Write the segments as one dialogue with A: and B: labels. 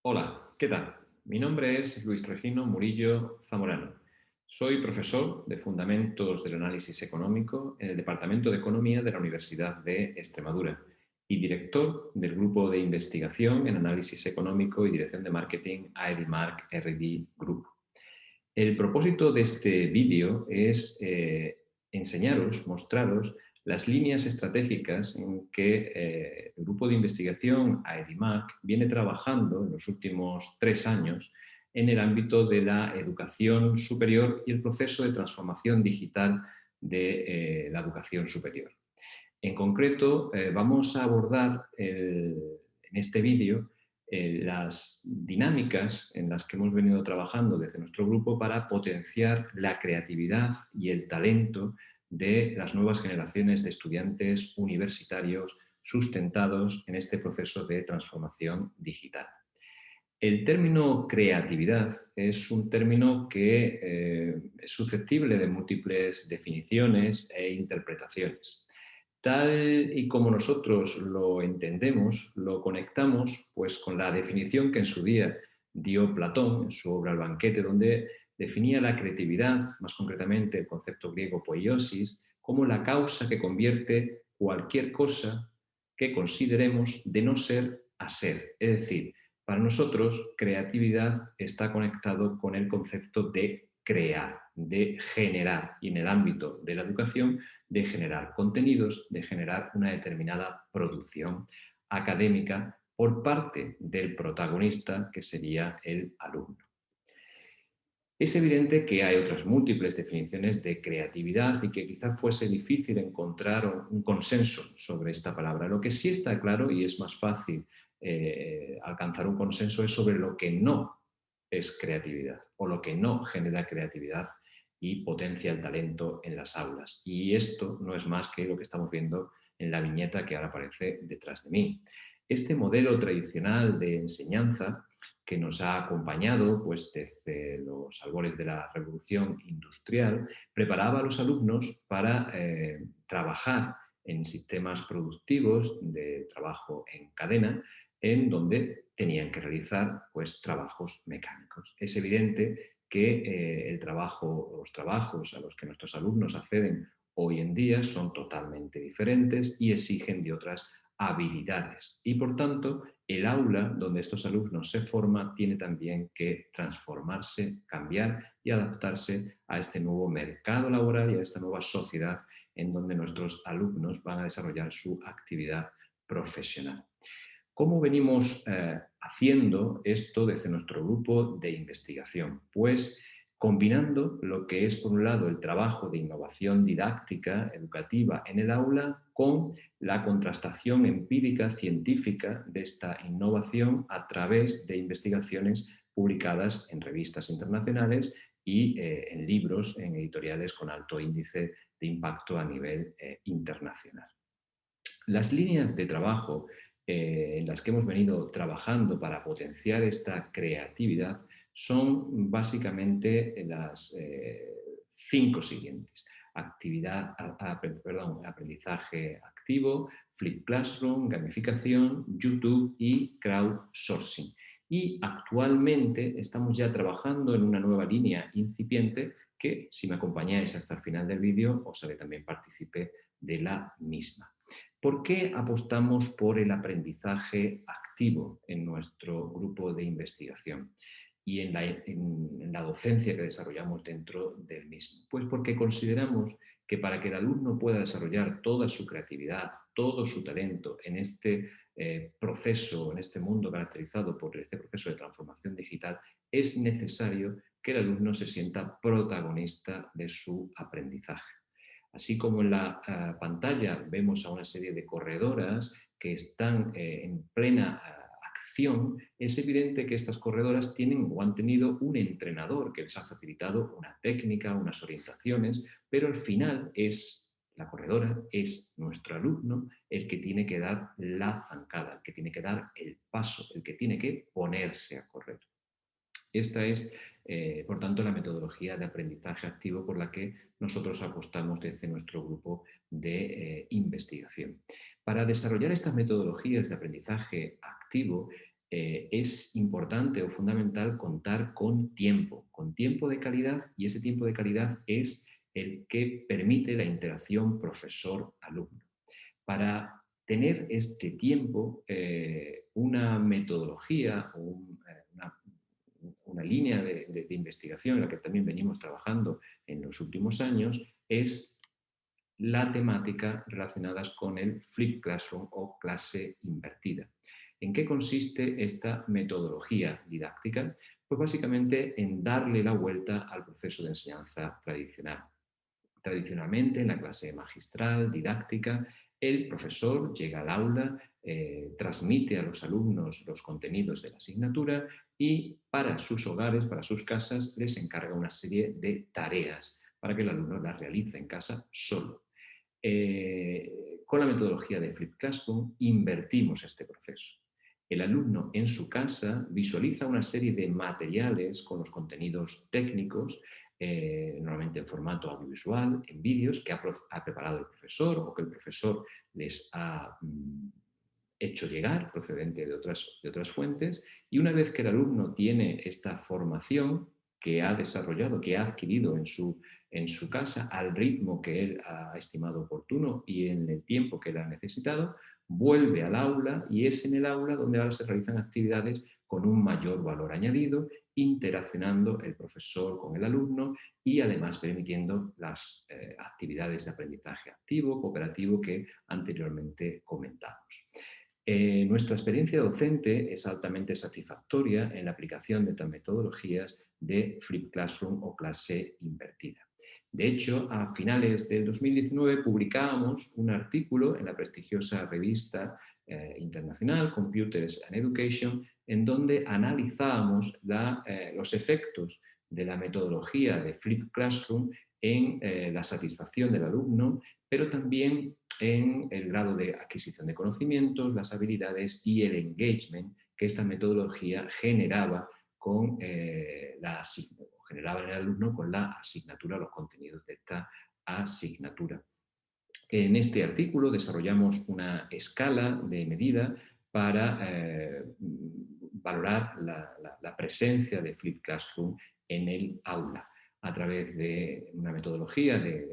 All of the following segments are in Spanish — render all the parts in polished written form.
A: Hola, ¿qué tal? Mi nombre es Luis Regino Murillo Zamorano. Soy profesor de Fundamentos del Análisis Económico en el Departamento de Economía de la Universidad de Extremadura y director del Grupo de Investigación en Análisis Económico y Dirección de Marketing AEDIMARC R&D Group. El propósito de este vídeo es enseñaros, mostraros las líneas estratégicas en que el grupo de investigación AEDIMAC viene trabajando en los últimos 3 años en el ámbito de la educación superior y el proceso de transformación digital de la educación superior. En concreto, vamos a abordar en este vídeo las dinámicas en las que hemos venido trabajando desde nuestro grupo para potenciar la creatividad y el talento de las nuevas generaciones de estudiantes universitarios sustentados en este proceso de transformación digital. El término creatividad es un término que es susceptible de múltiples definiciones e interpretaciones. Tal y como nosotros lo entendemos, lo conectamos pues, con la definición que en su día dio Platón en su obra El banquete, donde definía la creatividad, más concretamente el concepto griego poiesis, como la causa que convierte cualquier cosa que consideremos de no ser a ser. Es decir, para nosotros creatividad está conectado con el concepto de crear, de generar, y en el ámbito de la educación, de generar contenidos, de generar una determinada producción académica por parte del protagonista, que sería el alumno. Es evidente que hay otras múltiples definiciones de creatividad y que quizás fuese difícil encontrar un consenso sobre esta palabra. Lo que sí está claro y es más fácil alcanzar un consenso es sobre lo que no es creatividad o lo que no genera creatividad y potencia el talento en las aulas. Y esto no es más que lo que estamos viendo en la viñeta que ahora aparece detrás de mí. Este modelo tradicional de enseñanza que nos ha acompañado pues, desde los albores de la revolución industrial, preparaba a los alumnos para trabajar en sistemas productivos de trabajo en cadena, en donde tenían que realizar pues, trabajos mecánicos. Es evidente que los trabajos a los que nuestros alumnos acceden hoy en día son totalmente diferentes y exigen de otras habilidades. Y por tanto, el aula donde estos alumnos se forman tiene también que transformarse, cambiar y adaptarse a este nuevo mercado laboral y a esta nueva sociedad en donde nuestros alumnos van a desarrollar su actividad profesional. ¿Cómo venimos haciendo esto desde nuestro grupo de investigación? Pues combinando lo que es, por un lado, el trabajo de innovación didáctica, educativa en el aula, con la contrastación empírica científica de esta innovación a través de investigaciones publicadas en revistas internacionales y en libros, en editoriales con alto índice de impacto a nivel internacional. Las líneas de trabajo en las que hemos venido trabajando para potenciar esta creatividad son básicamente las 5 siguientes. Aprendizaje activo, Flip Classroom, gamificación, YouTube y crowdsourcing. Y actualmente estamos ya trabajando en una nueva línea incipiente que, si me acompañáis hasta el final del vídeo, os haré también partícipe de la misma. ¿Por qué apostamos por el aprendizaje activo en nuestro grupo de investigación y en la docencia que desarrollamos dentro del mismo? Pues porque consideramos que para que el alumno pueda desarrollar toda su creatividad, todo su talento en este proceso, en este mundo caracterizado por este proceso de transformación digital, es necesario que el alumno se sienta protagonista de su aprendizaje. Así como en la pantalla vemos a una serie de corredoras que están en plena acción, es evidente que estas corredoras tienen o han tenido un entrenador que les ha facilitado una técnica, unas orientaciones, pero al final es la corredora, es nuestro alumno el que tiene que dar la zancada, el que tiene que dar el paso, el que tiene que ponerse a correr. Esta es, por tanto, la metodología de aprendizaje activo por la que nosotros apostamos desde nuestro grupo de investigación. Para desarrollar estas metodologías de aprendizaje activo, es importante o fundamental contar con tiempo de calidad, y ese tiempo de calidad es el que permite la interacción profesor-alumno. Para tener este tiempo, una metodología o una línea de investigación en la que también venimos trabajando en los últimos años es la temática relacionadas con el Flipped Classroom o clase invertida. ¿En qué consiste esta metodología didáctica? Pues básicamente en darle la vuelta al proceso de enseñanza tradicional. Tradicionalmente, en la clase magistral, didáctica, el profesor llega al aula, transmite a los alumnos los contenidos de la asignatura y para sus hogares, para sus casas, les encarga una serie de tareas para que el alumno las realice en casa solo. Con la metodología de Flipped Classroom invertimos este proceso. El alumno en su casa visualiza una serie de materiales con los contenidos técnicos, normalmente en formato audiovisual, en vídeos que ha preparado el profesor o que el profesor les ha hecho llegar procedente de otras fuentes, y una vez que el alumno tiene esta formación que ha desarrollado, que ha adquirido en su casa al ritmo que él ha estimado oportuno y en el tiempo que él ha necesitado, vuelve al aula y es en el aula donde ahora se realizan actividades con un mayor valor añadido, interaccionando el profesor con el alumno y además permitiendo las actividades de aprendizaje activo, cooperativo que anteriormente comentamos. Nuestra experiencia docente es altamente satisfactoria en la aplicación de estas metodologías de Flipped Classroom o clase invertida. De hecho, a finales del 2019 publicábamos un artículo en la prestigiosa revista internacional Computers and Education, en donde analizábamos los efectos de la metodología de Flipped Classroom en la satisfacción del alumno, pero también en el grado de adquisición de conocimientos, las habilidades y el engagement que esta metodología generaba generaba en el alumno con la asignatura, los contenidos de esta asignatura. En este artículo desarrollamos una escala de medida para valorar la presencia de Flipped Classroom en el aula a través de una metodología de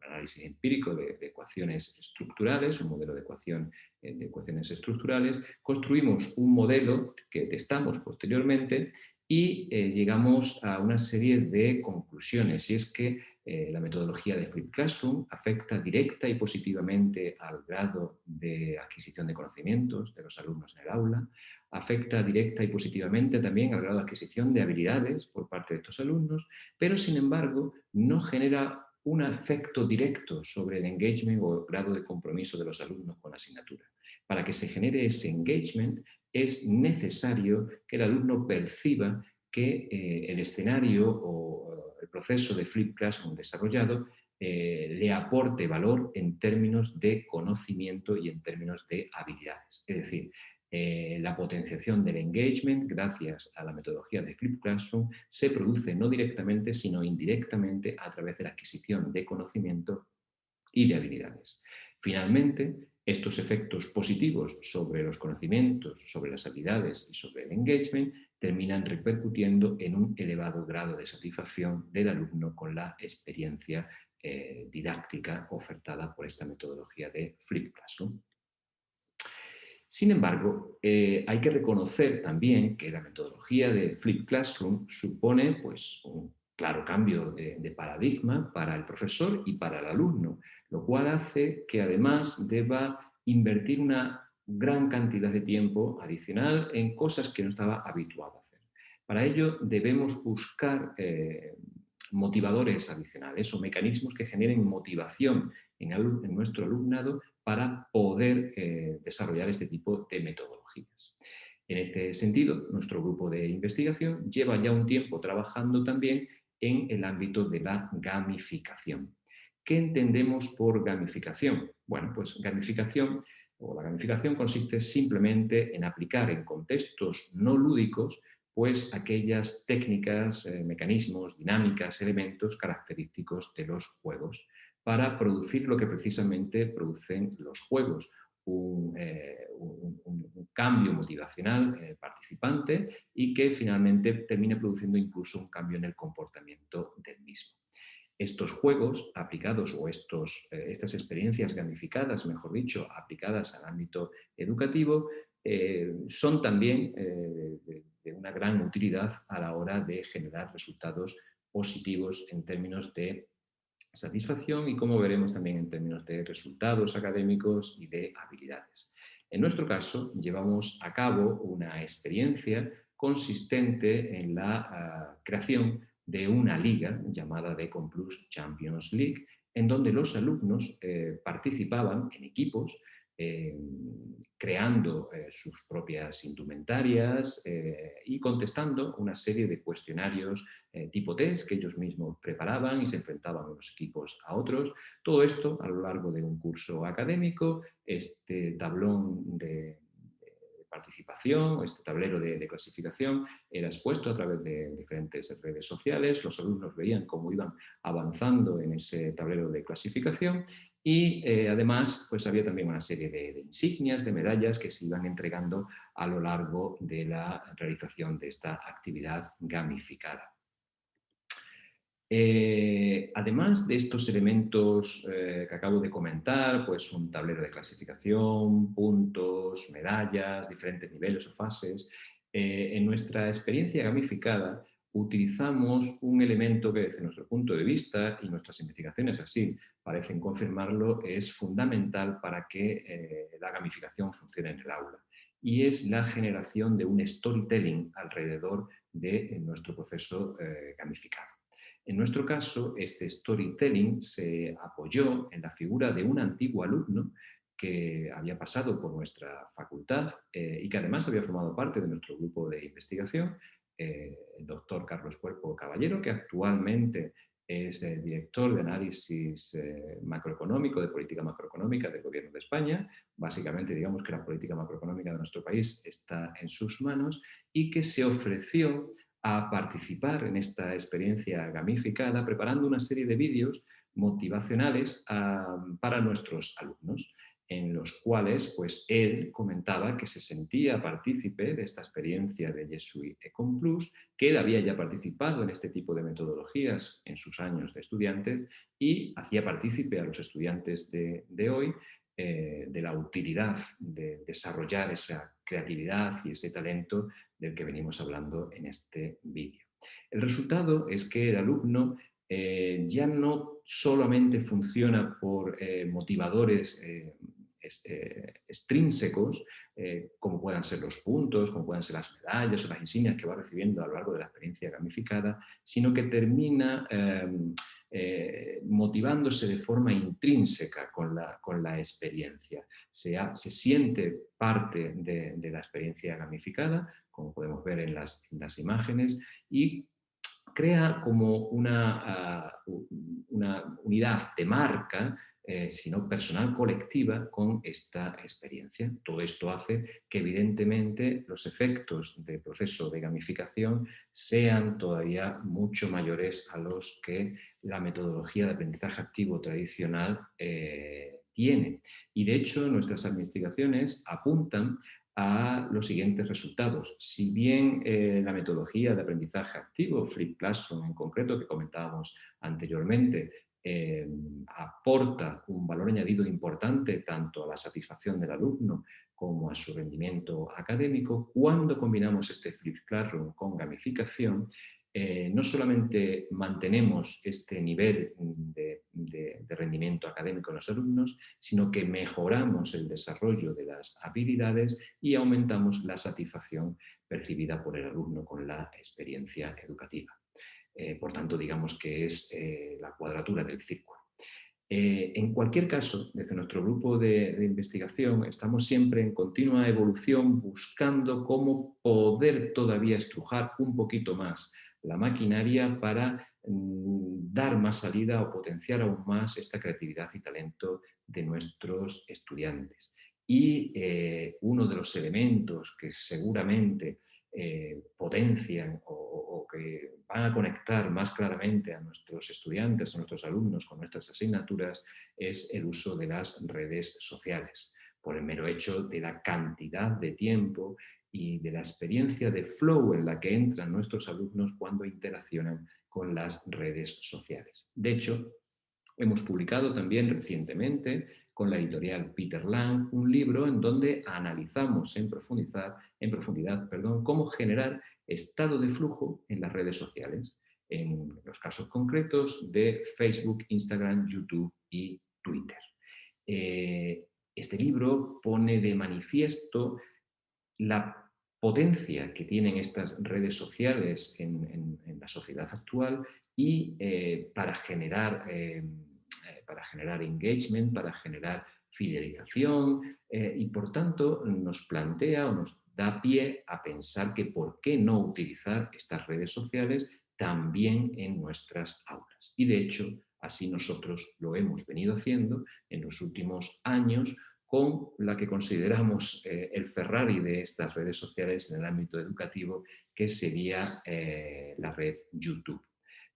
A: análisis empírico de ecuaciones estructurales, un modelo de ecuaciones estructurales. Construimos un modelo que testamos posteriormente y llegamos a una serie de conclusiones, y es que la metodología de Flipped Classroom afecta directa y positivamente al grado de adquisición de conocimientos de los alumnos en el aula, afecta directa y positivamente también al grado de adquisición de habilidades por parte de estos alumnos, pero sin embargo no genera un efecto directo sobre el engagement o el grado de compromiso de los alumnos con la asignatura. Para que se genere ese engagement es necesario que el alumno perciba que el escenario o el proceso de Flipped Classroom desarrollado le aporte valor en términos de conocimiento y en términos de habilidades. Es decir, la potenciación del engagement gracias a la metodología de Flipped Classroom se produce no directamente sino indirectamente a través de la adquisición de conocimiento y de habilidades. Finalmente, estos efectos positivos sobre los conocimientos, sobre las habilidades y sobre el engagement terminan repercutiendo en un elevado grado de satisfacción del alumno con la experiencia didáctica ofertada por esta metodología de Flipped Classroom. Sin embargo, hay que reconocer también que la metodología de Flipped Classroom supone pues, un claro cambio de paradigma para el profesor y para el alumno, lo cual hace que además deba invertir una gran cantidad de tiempo adicional en cosas que no estaba habituado a hacer. Para ello debemos buscar motivadores adicionales o mecanismos que generen motivación en nuestro alumnado para poder desarrollar este tipo de metodologías. En este sentido, nuestro grupo de investigación lleva ya un tiempo trabajando también en el ámbito de la gamificación. ¿Qué entendemos por gamificación? Bueno, pues gamificación o la gamificación consiste simplemente en aplicar en contextos no lúdicos pues aquellas técnicas, mecanismos, dinámicas, elementos característicos de los juegos para producir lo que precisamente producen los juegos, un cambio motivacional en el participante y que finalmente termine produciendo incluso un cambio en el comportamiento del mismo. Estos juegos aplicados o estas experiencias gamificadas, mejor dicho, aplicadas al ámbito educativo, son también de una gran utilidad a la hora de generar resultados positivos en términos de satisfacción y, como veremos, también en términos de resultados académicos y de habilidades. En nuestro caso, llevamos a cabo una experiencia consistente en la creación de una liga llamada Decomplus Champions League, en donde los alumnos participaban en equipos, eh, creando sus propias indumentarias y contestando una serie de cuestionarios tipo test que ellos mismos preparaban y se enfrentaban unos equipos a otros. Todo esto a lo largo de un curso académico. Este tablón de participación, este tablero de clasificación era expuesto a través de diferentes redes sociales. Los alumnos veían cómo iban avanzando en ese tablero de clasificación y además pues había también una serie de insignias, de medallas que se iban entregando a lo largo de la realización de esta actividad gamificada. Además de estos elementos que acabo de comentar, pues un tablero de clasificación, puntos, medallas, diferentes niveles o fases, en nuestra experiencia gamificada utilizamos un elemento que desde nuestro punto de vista, y nuestras investigaciones así parecen confirmarlo, es fundamental para que la gamificación funcione en el aula. Y es la generación de un storytelling alrededor de nuestro proceso gamificado. En nuestro caso, este storytelling se apoyó en la figura de un antiguo alumno que había pasado por nuestra facultad y que además había formado parte de nuestro grupo de investigación, el doctor Carlos Cuerpo Caballero, que actualmente es director de análisis macroeconómico, de política macroeconómica del Gobierno de España. Básicamente, digamos que la política macroeconómica de nuestro país está en sus manos y que se ofreció a participar en esta experiencia gamificada preparando una serie de vídeos motivacionales para nuestros alumnos, en los cuales pues, él comentaba que se sentía partícipe de esta experiencia de Jesui Econ+, que él había ya participado en este tipo de metodologías en sus años de estudiante y hacía partícipe a los estudiantes de hoy de la utilidad de desarrollar esa creatividad y ese talento del que venimos hablando en este vídeo. El resultado es que el alumno ya no solamente funciona por motivadores extrínsecos, como puedan ser los puntos, como puedan ser las medallas o las insignias que va recibiendo a lo largo de la experiencia gamificada, sino que termina motivándose de forma intrínseca con la experiencia. Se siente parte de la experiencia gamificada, como podemos ver en las imágenes, y crea como una unidad de marca, sino personal colectiva con esta experiencia. Todo esto hace que evidentemente los efectos del proceso de gamificación sean todavía mucho mayores a los que la metodología de aprendizaje activo tradicional tiene. Y de hecho nuestras investigaciones apuntan a los siguientes resultados. Si bien la metodología de aprendizaje activo, Flipped Classroom en concreto, que comentábamos anteriormente, aporta un valor añadido importante tanto a la satisfacción del alumno como a su rendimiento académico, cuando combinamos este Flipped Classroom con gamificación, no solamente mantenemos este nivel de rendimiento académico en los alumnos, sino que mejoramos el desarrollo de las habilidades y aumentamos la satisfacción percibida por el alumno con la experiencia educativa. Por tanto, digamos que es la cuadratura del círculo. En cualquier caso, desde nuestro grupo de investigación estamos siempre en continua evolución buscando cómo poder todavía estrujar un poquito más la maquinaria para dar más salida o potenciar aún más esta creatividad y talento de nuestros estudiantes. Y uno de los elementos que seguramente potencian o que van a conectar más claramente a nuestros estudiantes, a nuestros alumnos con nuestras asignaturas, es el uso de las redes sociales. por el mero hecho de la cantidad de tiempo y de la experiencia de flow en la que entran nuestros alumnos cuando interaccionan con las redes sociales. De hecho, hemos publicado también recientemente con la editorial Peter Lang un libro en donde analizamos en profundidad, cómo generar estado de flujo en las redes sociales, en los casos concretos de Facebook, Instagram, YouTube y Twitter. Este libro pone de manifiesto la potencia que tienen estas redes sociales en la sociedad actual y para generar engagement, para generar fidelización y por tanto nos plantea o nos da pie a pensar que por qué no utilizar estas redes sociales también en nuestras aulas. Y de hecho, así nosotros lo hemos venido haciendo en los últimos años con la que consideramos el Ferrari de estas redes sociales en el ámbito educativo, que sería la red YouTube.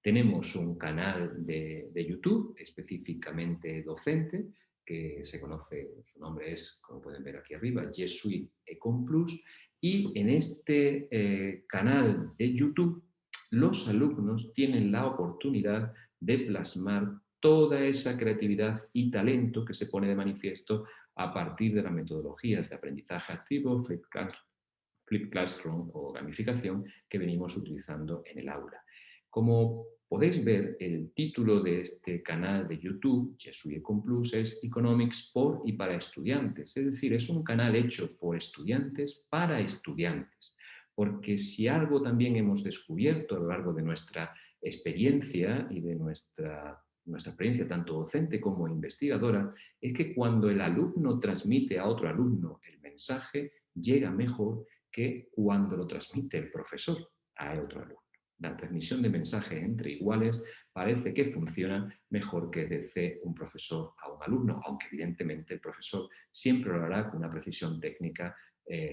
A: Tenemos un canal de YouTube específicamente docente, que se conoce, su nombre es, como pueden ver aquí arriba, G Suite Econ Plus, y en este canal de YouTube los alumnos tienen la oportunidad de plasmar toda esa creatividad y talento que se pone de manifiesto a partir de las metodologías de aprendizaje activo, Flip Classroom o gamificación que venimos utilizando en el aula. Como podéis ver, el título de este canal de YouTube, Jesuit Econ Plus, es Economics por y para estudiantes. Es decir, es un canal hecho por estudiantes para estudiantes. Porque si algo también hemos descubierto a lo largo de nuestra experiencia y de nuestra experiencia tanto docente como investigadora, es que cuando el alumno transmite a otro alumno el mensaje, llega mejor que cuando lo transmite el profesor a otro alumno. La transmisión de mensajes entre iguales parece que funciona mejor que desde un profesor a un alumno, aunque evidentemente el profesor siempre lo hará con una precisión técnica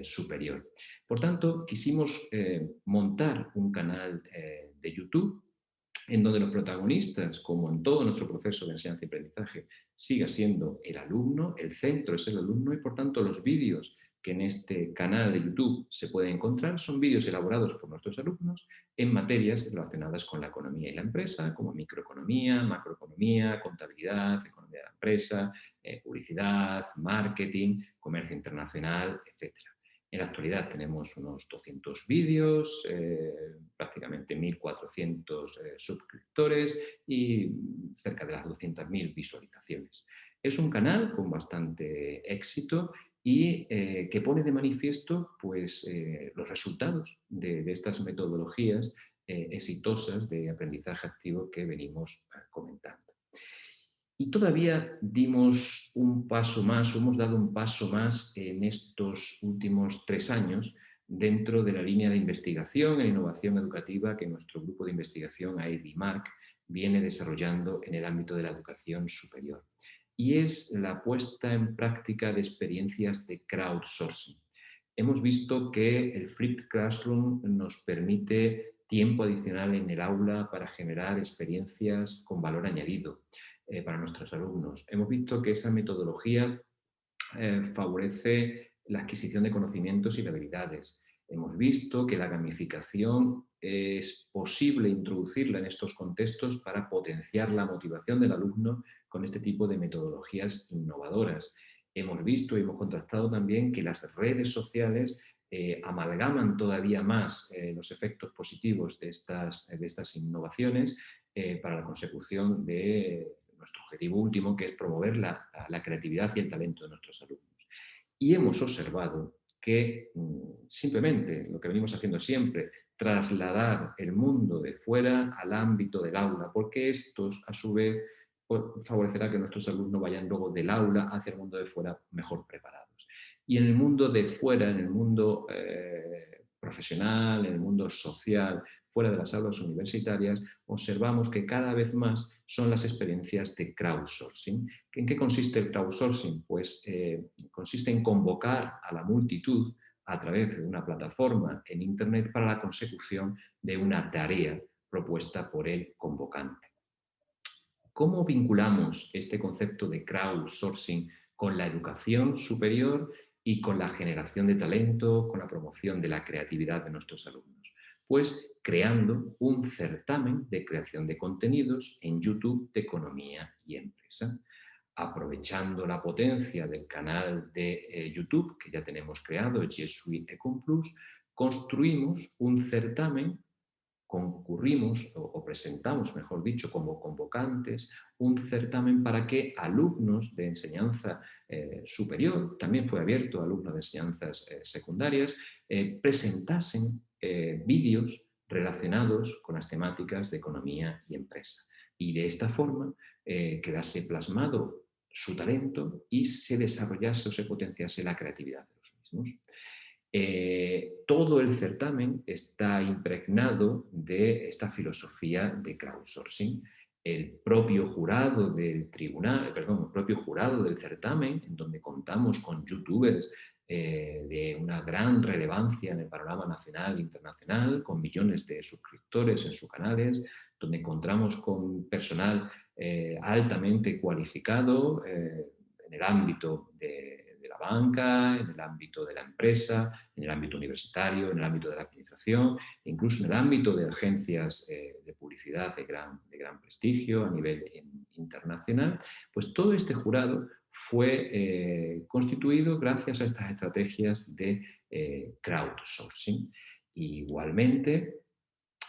A: superior. Por tanto, quisimos montar un canal de YouTube en donde los protagonistas, como en todo nuestro proceso de enseñanza y aprendizaje, siga siendo el alumno, el centro es el alumno y por tanto los vídeos que en este canal de YouTube se pueden encontrar son vídeos elaborados por nuestros alumnos en materias relacionadas con la economía y la empresa, como microeconomía, macroeconomía, contabilidad, economía de la empresa, publicidad, marketing, comercio internacional, etc. En la actualidad tenemos unos 200 vídeos, prácticamente 1.400 suscriptores y cerca de las 200.000 visualizaciones. Es un canal con bastante éxito y que pone de manifiesto pues, los resultados de estas metodologías exitosas de aprendizaje activo que venimos comentando. Y todavía dimos un paso más, o hemos dado un paso más en estos últimos 3 años dentro de la línea de investigación e innovación educativa que nuestro grupo de investigación, AEDIMARC, viene desarrollando en el ámbito de la educación superior. Y es la puesta en práctica de experiencias de crowdsourcing. Hemos visto que el Flipped Classroom nos permite tiempo adicional en el aula para generar experiencias con valor añadido para nuestros alumnos. Hemos visto que esa metodología favorece la adquisición de conocimientos y de habilidades. Hemos visto que la gamificación es posible introducirla en estos contextos para potenciar la motivación del alumno con este tipo de metodologías innovadoras. Hemos visto y hemos contrastado también que las redes sociales amalgaman todavía más los efectos positivos de estas innovaciones para la consecución de nuestro objetivo último, que es promover la creatividad y el talento de nuestros alumnos. Y hemos observado que simplemente lo que venimos haciendo siempre, trasladar el mundo de fuera al ámbito del aula, porque estos, a su vez, favorecerá que nuestros alumnos vayan luego del aula hacia el mundo de fuera mejor preparados. Y en el mundo de fuera, en el mundo profesional, en el mundo social, fuera de las aulas universitarias, observamos que cada vez más son las experiencias de crowdsourcing. ¿En qué consiste el crowdsourcing? Pues consiste en convocar a la multitud a través de una plataforma en Internet para la consecución de una tarea propuesta por el convocante. ¿Cómo vinculamos este concepto de crowdsourcing con la educación superior y con la generación de talento, con la promoción de la creatividad de nuestros alumnos. Pues creando un certamen de creación de contenidos en YouTube de economía y empresa, aprovechando la potencia del canal de YouTube que ya tenemos creado, el G Suite Econ Plus, construimos un certamen, concurrimos o presentamos, mejor dicho, como convocantes, un certamen para que alumnos de enseñanza superior, también fue abierto a alumnos de enseñanzas secundarias, presentasen vídeos relacionados con las temáticas de economía y empresa. Y de esta forma quedase plasmado su talento y se desarrollase o se potenciase la creatividad de los mismos. Todo el certamen está impregnado de esta filosofía de crowdsourcing. El propio jurado del el propio jurado del certamen, en donde contamos con youtubers de una gran relevancia en el panorama nacional e internacional, con millones de suscriptores en sus canales, donde encontramos con personal altamente cualificado en el ámbito de la banca, en el ámbito de la empresa, en el ámbito universitario, en el ámbito de la administración, incluso en el ámbito de agencias de publicidad de gran prestigio a nivel internacional. Pues todo este jurado fue constituido gracias a estas estrategias de crowdsourcing. Igualmente,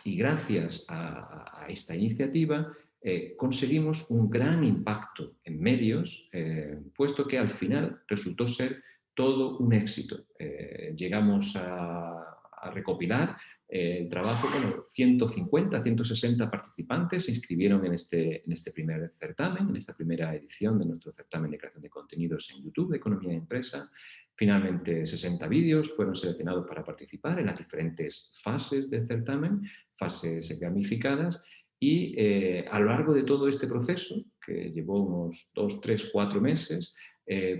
A: y gracias a esta iniciativa, conseguimos un gran impacto en medios, puesto que al final resultó ser todo un éxito. Llegamos a recopilar el trabajo, 150, 160 participantes se inscribieron en este primer certamen, en esta primera edición de nuestro certamen de creación de contenidos en YouTube de Economía y Empresa. Finalmente, 60 vídeos fueron seleccionados para participar en las diferentes fases del certamen, fases gamificadas, y a lo largo de todo este proceso, que llevó unos 2, 3, 4 meses,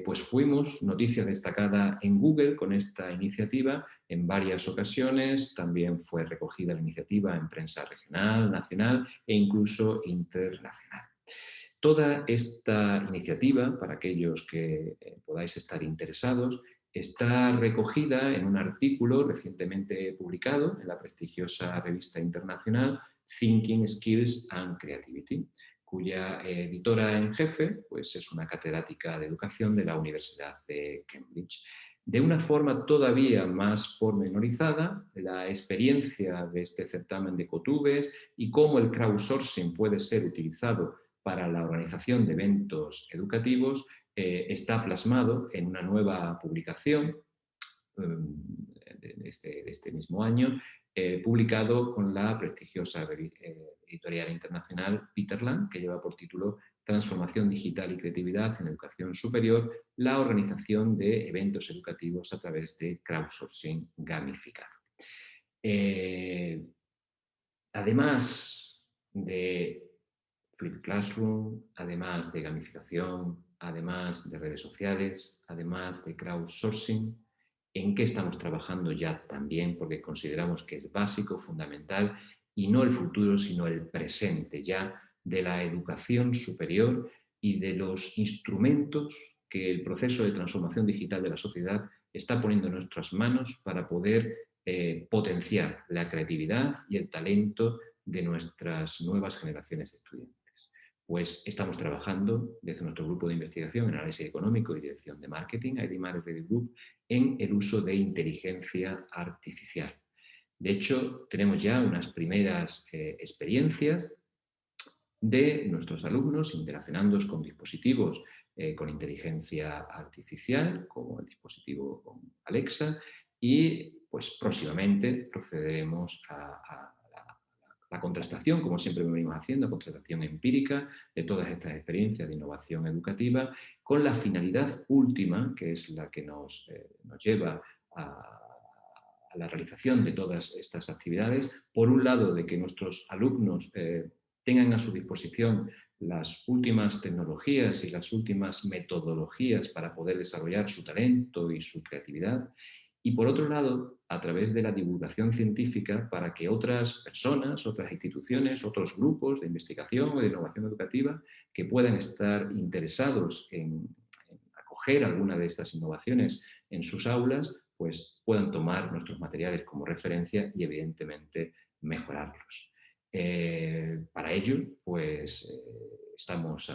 A: pues fuimos noticia destacada en Google con esta iniciativa en varias ocasiones. También fue recogida la iniciativa en prensa regional, nacional e incluso internacional. Toda esta iniciativa, para aquellos que podáis estar interesados, está recogida en un artículo recientemente publicado en la prestigiosa revista internacional Thinking, Skills and Creativity, cuya editora en jefe pues, es una catedrática de educación de la Universidad de Cambridge. De una forma todavía más pormenorizada, la experiencia de este certamen de Cotubes y cómo el crowdsourcing puede ser utilizado para la organización de eventos educativos está plasmado en una nueva publicación de este mismo año, publicado con la prestigiosa editorial internacional Peter Lang, que lleva por título Transformación digital y creatividad en educación superior, la organización de eventos educativos a través de crowdsourcing gamificado. Además de Flip Classroom, además de gamificación, además de redes sociales, además de crowdsourcing, ¿en qué estamos trabajando ya también? Porque consideramos que es básico, fundamental, y no el futuro, sino el presente ya de la educación superior y de los instrumentos que el proceso de transformación digital de la sociedad está poniendo en nuestras manos para poder potenciar la creatividad y el talento de nuestras nuevas generaciones de estudiantes. Pues estamos trabajando desde nuestro grupo de investigación en análisis económico y dirección de marketing, IDMAR Ready Group, en el uso de inteligencia artificial. De hecho, tenemos ya unas primeras experiencias de nuestros alumnos interaccionando con dispositivos con inteligencia artificial, como el dispositivo con Alexa, y pues próximamente procederemos a la contrastación, como siempre venimos haciendo, contrastación empírica de todas estas experiencias de innovación educativa, con la finalidad última, que es la que nos lleva a la realización de todas estas actividades. Por un lado, de que nuestros alumnos tengan a su disposición las últimas tecnologías y las últimas metodologías para poder desarrollar su talento y su creatividad. Y por otro lado, a través de la divulgación científica, para que otras personas, otras instituciones, otros grupos de investigación o de innovación educativa que puedan estar interesados en acoger alguna de estas innovaciones en sus aulas, pues puedan tomar nuestros materiales como referencia y evidentemente mejorarlos. Para ello, pues estamos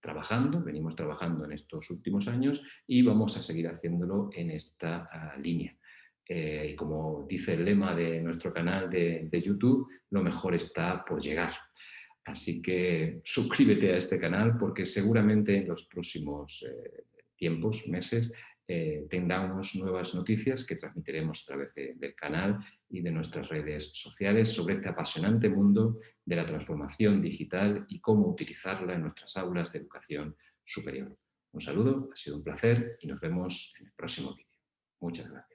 A: trabajando, venimos trabajando en estos últimos años y vamos a seguir haciéndolo en esta línea. Y como dice el lema de nuestro canal de YouTube, lo mejor está por llegar. Así que suscríbete a este canal porque seguramente en los próximos tiempos, meses, tengamos nuevas noticias que transmitiremos a través del canal y de nuestras redes sociales sobre este apasionante mundo de la transformación digital y cómo utilizarla en nuestras aulas de educación superior. Un saludo, ha sido un placer y nos vemos en el próximo vídeo. Muchas gracias.